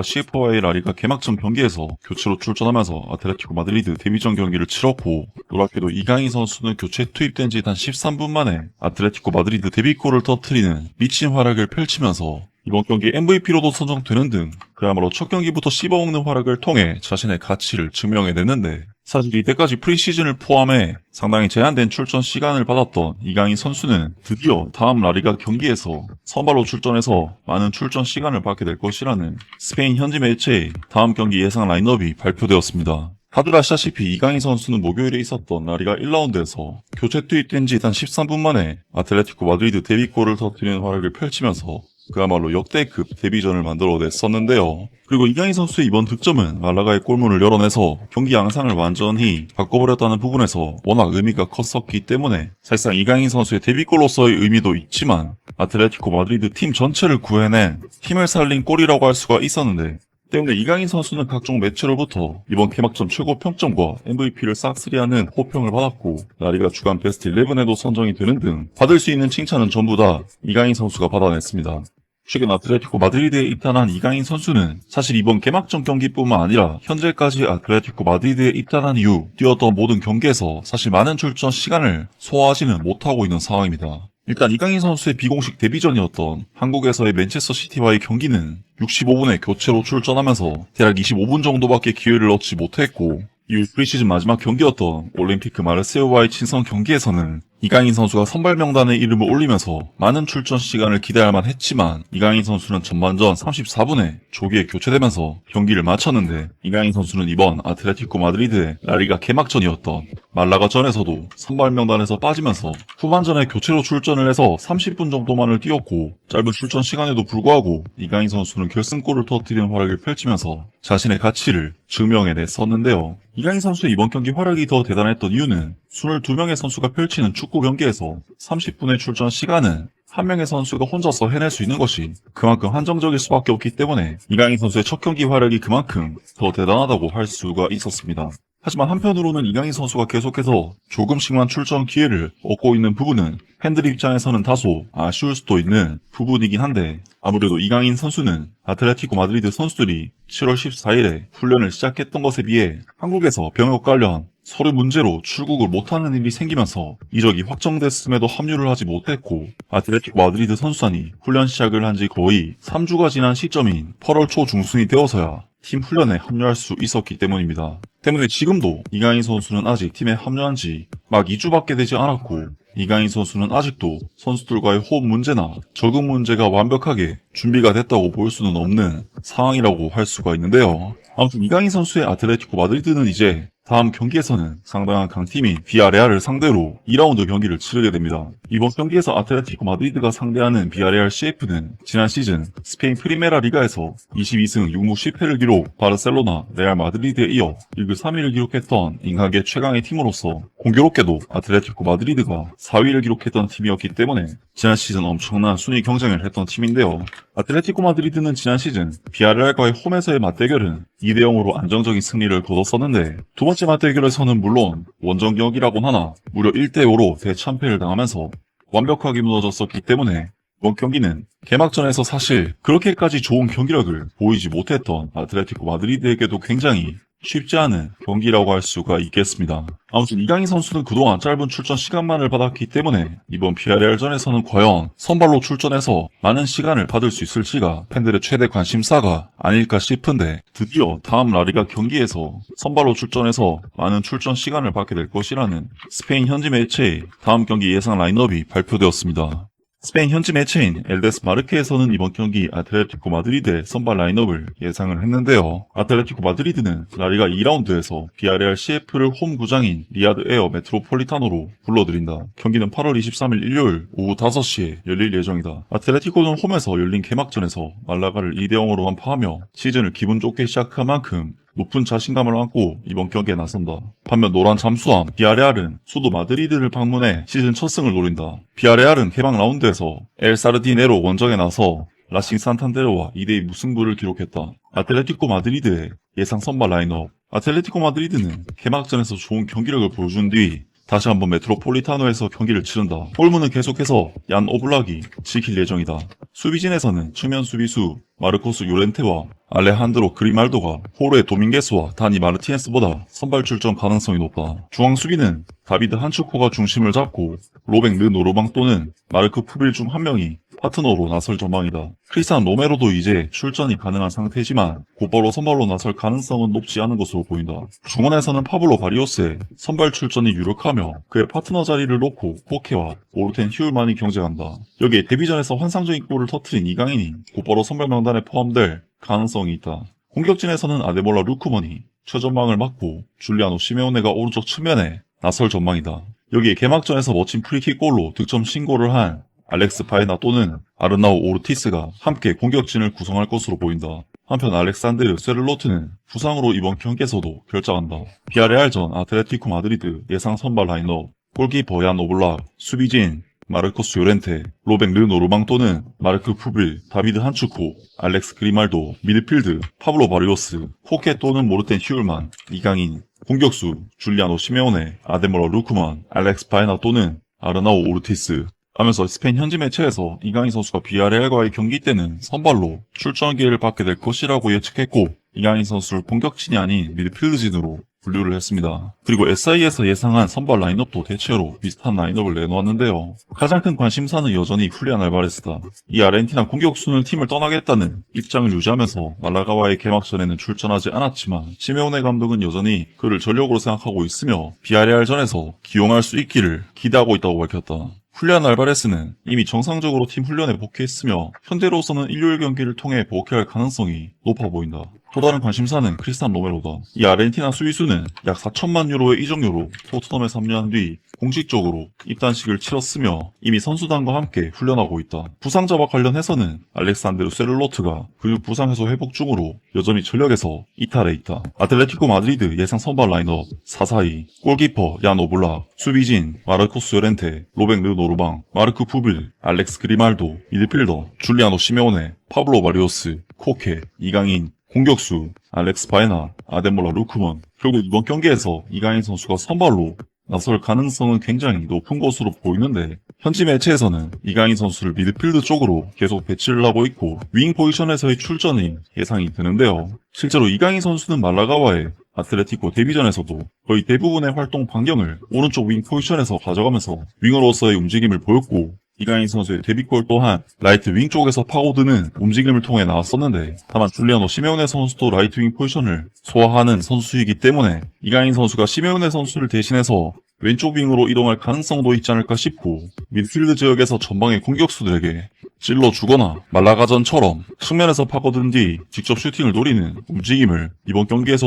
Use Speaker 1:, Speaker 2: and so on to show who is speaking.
Speaker 1: CF와의 라리가 개막전 경기에서 교체로 출전하면서 아틀레티코 마드리드 데뷔전 경기를 치렀고, 놀랍게도 이강인 선수는 교체 투입된 지 단 13분 만에 아틀레티코 마드리드 데뷔골을 터뜨리는 미친 활약을 펼치면서 이번 경기 MVP로도 선정되는 등 그야말로 첫 경기부터 씹어먹는 활약을 통해 자신의 가치를 증명해냈는데, 사실 이때까지 프리시즌을 포함해 상당히 제한된 출전 시간을 받았던 이강인 선수는 드디어 다음 라리가 경기에서 선발로 출전해서 많은 출전 시간을 받게 될 것이라는 스페인 현지 매체의 다음 경기 예상 라인업이 발표되었습니다. 다들 아시다시피 이강인 선수는 목요일에 있었던 라리가 1라운드에서 교체 투입된 지 단 13분 만에 아틀레티코 마드리드 데뷔골을 터뜨리는 활약을 펼치면서 그야말로 역대급 데뷔전을 만들어냈었는데요. 그리고 이강인 선수의 이번 득점은 말라가의 골문을 열어내서 경기 양상을 완전히 바꿔버렸다는 부분에서 워낙 의미가 컸었기 때문에 사실상 이강인 선수의 데뷔골로서의 의미도 있지만 아틀레티코 마드리드 팀 전체를 구해낸 팀을 살린 골이라고 할 수가 있었는데, 때문에 이강인 선수는 각종 매체로부터 이번 개막전 최고 평점과 MVP를 싹쓸이하는 호평을 받았고, 라리가 주간 베스트 11에도 선정이 되는 등 받을 수 있는 칭찬은 전부 다 이강인 선수가 받아냈습니다. 최근 아틀레티코 마드리드에 입단한 이강인 선수는 사실 이번 개막전 경기뿐만 아니라 현재까지 아틀레티코 마드리드에 입단한 이후 뛰었던 모든 경기에서 사실 많은 출전 시간을 소화하지는 못하고 있는 상황입니다. 일단 이강인 선수의 비공식 데뷔전이었던 한국에서의 맨체스터 시티와의 경기는 65분에 교체로 출전하면서 대략 25분 정도밖에 기회를 얻지 못했고, 이후 프리시즌 마지막 경기였던 올림피크 마르세유와의 친선 경기에서는 이강인 선수가 선발 명단에 이름을 올리면서 많은 출전 시간을 기대할 만했지만, 이강인 선수는 전반전 34분에 조기에 교체되면서 경기를 마쳤는데, 이강인 선수는 이번 아틀레티코 마드리드의 라리가 개막전이었던 말라가전에서도 선발 명단에서 빠지면서 후반전에 교체로 출전을 해서 30분 정도만을 뛰었고, 짧은 출전 시간에도 불구하고 이강인 선수는 결승골을 터뜨리는 활약을 펼치면서 자신의 가치를 증명해냈었는데요. 이강인 선수의 이번 경기 활약이 더 대단했던 이유는 22명의 선수가 펼치는 축구 경기에서 30분의 출전 시간은 한 명의 선수가 혼자서 해낼 수 있는 것이 그만큼 한정적일 수밖에 없기 때문에 이강인 선수의 첫 경기 활약이 그만큼 더 대단하다고 할 수가 있었습니다. 하지만 한편으로는 이강인 선수가 계속해서 조금씩만 출전 기회를 얻고 있는 부분은 팬들 입장에서는 다소 아쉬울 수도 있는 부분이긴 한데, 아무래도 이강인 선수는 아틀레티코 마드리드 선수들이 7월 14일에 훈련을 시작했던 것에 비해 한국에서 병역 관련 서류 문제로 출국을 못하는 일이 생기면서 이적이 확정됐음에도 합류를 하지 못했고, 아틀레티코 마드리드 선수단이 훈련 시작을 한 지 거의 3주가 지난 시점인 8월 초 중순이 되어서야 팀 훈련에 합류할 수 있었기 때문입니다. 때문에 지금도 이강인 선수는 아직 팀에 합류한 지 막 2주밖에 되지 않았고, 이강인 선수는 아직도 선수들과의 호흡 문제나 적응 문제가 완벽하게 준비가 됐다고 볼 수는 없는 상황이라고 할 수가 있는데요. 아무튼 이강인 선수의 아틀레티코 마드리드는 이제 다음 경기에서는 상당한 강팀인 비아레알을 상대로 2라운드 경기를 치르게 됩니다. 이번 경기에서 아틀레티코 마드리드가 상대하는 비아레알 CF는 지난 시즌 스페인 프리메라 리가에서 22승 6무 10패를 기록, 바르셀로나, 레알 마드리드에 이어 리그 3위를 기록했던 인하계 최강의 팀으로서 공교롭게도 아틀레티코 마드리드가 4위를 기록했던 팀이었기 때문에 지난 시즌 엄청난 순위 경쟁을 했던 팀인데요. 아틀레티코 마드리드는 지난 시즌 비아레알과의 홈에서의 맞대결은 2대0으로 안정적인 승리를 거뒀었는데, 두 번째 맞대결에서는 물론 원정 경기라곤 하나 무려 1대5로 대참패를 당하면서 완벽하게 무너졌었기 때문에 이번 경기는 개막전에서 사실 그렇게까지 좋은 경기력을 보이지 못했던 아틀레티코 마드리드에게도 굉장히 쉽지 않은 경기라고 할 수가 있겠습니다. 아무튼 이강인 선수는 그동안 짧은 출전 시간만을 받았기 때문에 이번 비아레알전에서는 과연 선발로 출전해서 많은 시간을 받을 수 있을지가 팬들의 최대 관심사가 아닐까 싶은데, 드디어 다음 라리가 경기에서 선발로 출전해서 많은 출전 시간을 받게 될 것이라는 스페인 현지 매체의 다음 경기 예상 라인업이 발표되었습니다. 스페인 현지 매체인 엘데스 마르케에서는 이번 경기 아틀레티코 마드리드의 선발 라인업을 예상을 했는데요. 아틀레티코 마드리드는 라리가 2라운드에서 비아레알 CF를 홈 구장인 리아드 에어 메트로폴리타노로 불러들인다. 경기는 8월 23일 일요일 오후 5시에 열릴 예정이다. 아틀레티코는 홈에서 열린 개막전에서 말라가를 2대0으로 완파하며 시즌을 기분 좋게 시작한 만큼 높은 자신감을 안고 이번 경기에 나선다. 반면 노란 잠수함 비아레알은 수도 마드리드를 방문해 시즌 첫 승을 노린다. 비아레알은 개막 라운드에서 엘 사르디네로 원정에 나서 라싱 산탄데르와 2대2 무승부를 기록했다. 아틀레티코 마드리드의 예상 선발 라인업. 아틀레티코 마드리드는 개막전에서 좋은 경기력을 보여준 뒤 다시 한번 메트로폴리타노에서 경기를 치른다. 골문은 계속해서 얀 오블락이 지킬 예정이다. 수비진에서는 측면 수비수 마르코스 요렌테와 알레한드로 그리말도가 포르의 도밍게스와 다니 마르티네스보다 선발 출전 가능성이 높다. 중앙 수비는 다비드 한츠코가 중심을 잡고 로백 르 노르방 또는 마르크 푸빌 중 한 명이 파트너로 나설 전망이다. 크리스찬 로메로도 이제 출전이 가능한 상태지만 곧바로 선발로 나설 가능성은 높지 않은 것으로 보인다. 중원에서는 파블로 바리오스의 선발 출전이 유력하며 그의 파트너 자리를 놓고 코케와 오르텐 휴일만이 경쟁한다. 여기에 데뷔전에서 환상적인 골을 터트린 이강인이 곧바로 선발 명단에 포함될 가능성이 있다. 공격진에서는 아데몰라 루크먼이 최전방을 맡고 줄리아노 시메오네가 오른쪽 측면에 나설 전망이다. 여기에 개막전에서 멋진 프리킥 골로 득점 신고를 한 알렉스 바에나 또는 아르나우 오르티스가 함께 공격진을 구성할 것으로 보인다. 한편 알렉산드르 세를로트는 부상으로 이번 경기에서도 결장한다. 비아레알전 아틀레티코 마드리드 예상 선발 라인업 골키퍼 얀 오블락, 수비진 마르코스 요렌테, 로백 르 노르망 또는 마르크 푸빌, 다비드 한츠코, 알렉스 그리말도, 미드필드 파블로 바리오스, 코케 또는 모르텐 휴일만, 이강인, 공격수 줄리아노 시메오네, 아데모라 루크만, 알렉스 바에나 또는 아르나우 오르티스 하면서 스페인 현지 매체에서 이강인 선수가 비아레알과의 경기 때는 선발로 출전 기회를 받게 될 것이라고 예측했고 이강인 선수를 공격진이 아닌 미드필드진으로 분류를 했습니다. 그리고 SI에서 예상한 선발 라인업도 대체로 비슷한 라인업을 내놓았는데요. 가장 큰 관심사는 여전히 훌리안 알바레스다. 이 아르헨티나 공격수는 팀을 떠나겠다는 입장을 유지하면서 말라가와의 개막전에는 출전하지 않았지만 시메오네 감독은 여전히 그를 전력으로 생각하고 있으며 비아레알전에서 기용할 수 있기를 기대하고 있다고 밝혔다. 훌리안 알바레스는 이미 정상적으로 팀 훈련에 복귀했으며 현재로서는 일요일 경기를 통해 복귀할 가능성이 높아 보인다. 또 다른 관심사는 크리스찬 로메로다. 이 아르헨티나 수비수는 약 4천만 유로의 이적료로 토트넘에 합류한 뒤 공식적으로 입단식을 치렀으며 이미 선수단과 함께 훈련하고 있다. 부상자와 관련해서는 알렉산드르 세를로트가 근육 부상 해소 회복 중으로 여전히 전력에서 이탈해 있다. 아틀레티코 마드리드 예상 선발 라인업 4-4-2 골키퍼 얀 오블락, 수비진 마르코스 요렌테, 로백 르 노르방, 마르크 푸빌, 알렉스 그리말도, 미드필더 줄리아노 시메오네, 파블로 바리오스, 코케, 이강인, 공격수 알렉스 바에나, 아데몰라 루크먼. 결국 이번 경기에서 이강인 선수가 선발로 나설 가능성은 굉장히 높은 것으로 보이는데 현지 매체에서는 이강인 선수를 미드필드 쪽으로 계속 배치를 하고 있고 윙 포지션에서의 출전이 예상이 되는데요. 실제로 이강인 선수는 말라가와의 아틀레티코 데뷔전에서도 거의 대부분의 활동 반경을 오른쪽 윙 포지션에서 가져가면서 윙어로서의 움직임을 보였고 이강인 선수의 데뷔골 또한 라이트 윙 쪽에서 파고드는 움직임을 통해 나왔었는데 다만 줄리아노 시메오네 선수도 라이트 윙 포지션을 소화하는 선수이기 때문에 이강인 선수가 시메오네 선수를 대신해서 왼쪽 윙으로 이동할 가능성도 있지 않을까 싶고 미드필드 지역에서 전방의 공격수들에게 찔러주거나 말라가전처럼 측면에서 파고든 뒤 직접 슈팅을 노리는 움직임을 이번 경기에서